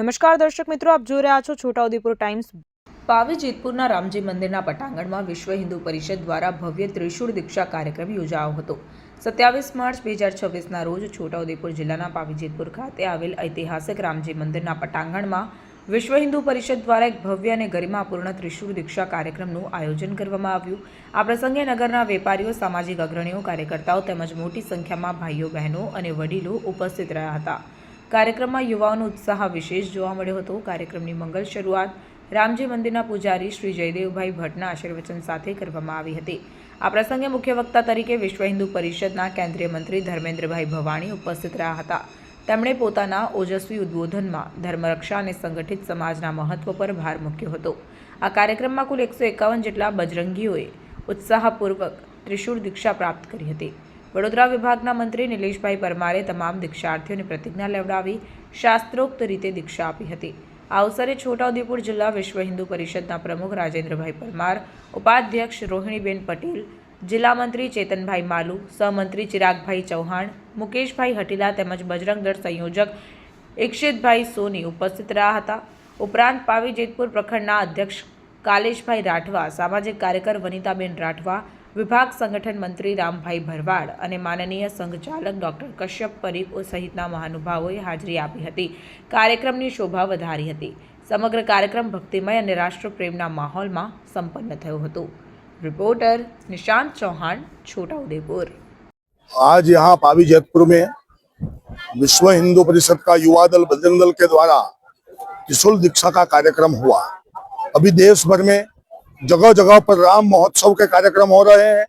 નમસ્કાર દર્શક મિત્રો, આપ જોઈ રહ્યા છો છોટાઉદેપુર ટાઈમ્સ। પાવી જેતપુરના રામજી મંદિરના પટાંગણમાં વિશ્વ હિન્દુ પરિષદ દ્વારા ભવ્ય ત્રિશૂળ દીક્ષા કાર્યક્રમ યોજાયો હતો। 27 માર્ચ 2026ના રોજ છોટાઉદેપુર જિલ્લાના પાવી જેતપુર ખાતે આવેલ ઐતિહાસિક રામજી મંદિરના પટાંગણમાં વિશ્વ હિન્દુ પરિષદ દ્વારા એક ભવ્ય અને ગરિમાપૂર્ણ ત્રિશૂળ દીક્ષા કાર્યક્રમનું આયોજન કરવામાં આવ્યું। આ પ્રસંગે નગરના વેપારીઓ, સામાજિક અગ્રણીઓ, કાર્યકર્તાઓ તેમજ મોટી સંખ્યામાં ભાઈઓ, બહેનો અને વડીલો ઉપસ્થિત રહ્યા હતા। કાર્યક્રમમાં યુવાઓનો ઉત્સાહ વિશેષ જોવા મળ્યો હતો। કાર્યક્રમની મંગલ શરૂઆત રામજી મંદિરના પૂજારી શ્રી જયદેવભાઈ ભટ્ટના આશીર્વચન સાથે કરવામાં આવી હતી। આ પ્રસંગે મુખ્ય વક્તા તરીકે વિશ્વ હિન્દુ પરિષદના કેન્દ્રીય મંત્રી ધર્મેન્દ્રભાઈ ભવાણી ઉપસ્થિત રહ્યા હતા। તેમણે પોતાના ઓજસ્વી ઉદ્બોધનમાં ધર્મરક્ષા અને સંગઠિત સમાજના મહત્વ પર ભાર મૂક્યો હતો। આ કાર્યક્રમમાં કુલ 151 જેટલા બજરંગીઓએ ઉત્સાહપૂર્વક ત્રિશૂળ દીક્ષા પ્રાપ્ત કરી હતી। વડોદરા વિભાગના મંત્રી નિલેશભાઈ પરમારે તમામ દીક્ષાર્થીઓને પ્રતિજ્ઞા લેવડાવી શાસ્ત્રોક્ત રીતે દીક્ષા આપી હતી। આ અવસરે છોટાઉદેપુર જિલ્લા વિશ્વ હિન્દુ પરિષદના પ્રમુખ રાજેન્દ્રભાઈ પરમાર, ઉપાધ્યક્ષ રોહિણીબેન પટેલ, જિલ્લા મંત્રી ચેતનભાઈ માલુ, સહમંત્રી ચિરાગભાઈ ચૌહાણ, મુકેશભાઈ હટીલા તેમજ બજરંગ દળ સંયોજક ઇક્ષિતભાઈ સોની ઉપસ્થિત રહ્યા હતા। ઉપરાંત પાવી જેતપુર પ્રખંડના અધ્યક્ષ કાલેશભાઈ રાઠવા, સામાજિક કાર્યકર વનિતાબેન રાઠવા, વિભાગ સંગઠન મંત્રી રામભાઈ ભરવાડ અને માનનીય સંઘચાલક ડોક્ટર કશ્યપ પરીખ સહિતના મહાનુભાવોએ હાજરી આપી હતી। કાર્યક્રમની શોભા વધારી હતી। સમગ્ર કાર્યક્રમ ભક્તિમય અને રાષ્ટ્રપ્રેમના માહોલમાં સંપન્ન થયો હતો। रिपोर्टर निशांत चौहान, छोटाउदेपुर। आज यहाँ पावी जेतपुर में विश्व हिंदू परिषद का युवा दल बजरंग दल के द्वारा त्रिशूल दीक्षा का कार्यक्रम हुआ। अभी देश भर में जगह जगह पर राम महोत्सव के कार्यक्रम हो रहे हैं,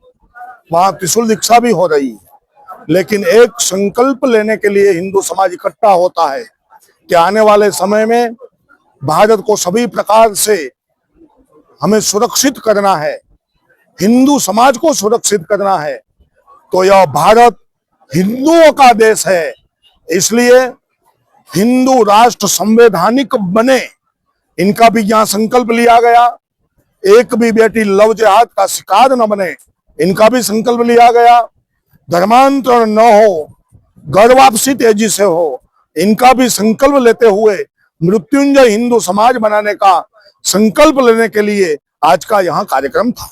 वहाँ त्रिशूल दीक्षा भी हो रही है। लेकिन एक संकल्प लेने के लिए हिंदू समाज इकट्ठा होता है कि आने वाले समय में भारत को सभी प्रकार से हमें सुरक्षित करना है, हिंदू समाज को सुरक्षित करना है। तो यह भारत हिंदुओं का देश है, इसलिए हिंदू राष्ट्र संवैधानिक बने, इनका भी यहाँ संकल्प लिया गया। एक भी बेटी लव जिहाद का शिकार न बने, इनका भी संकल्प लिया गया। धर्मांतरण न हो, घर वापसी तेजी से हो, इनका भी संकल्प लेते हुए मृत्युंजय हिंदू समाज बनाने का संकल्प लेने के लिए आज का यहाँ कार्यक्रम था।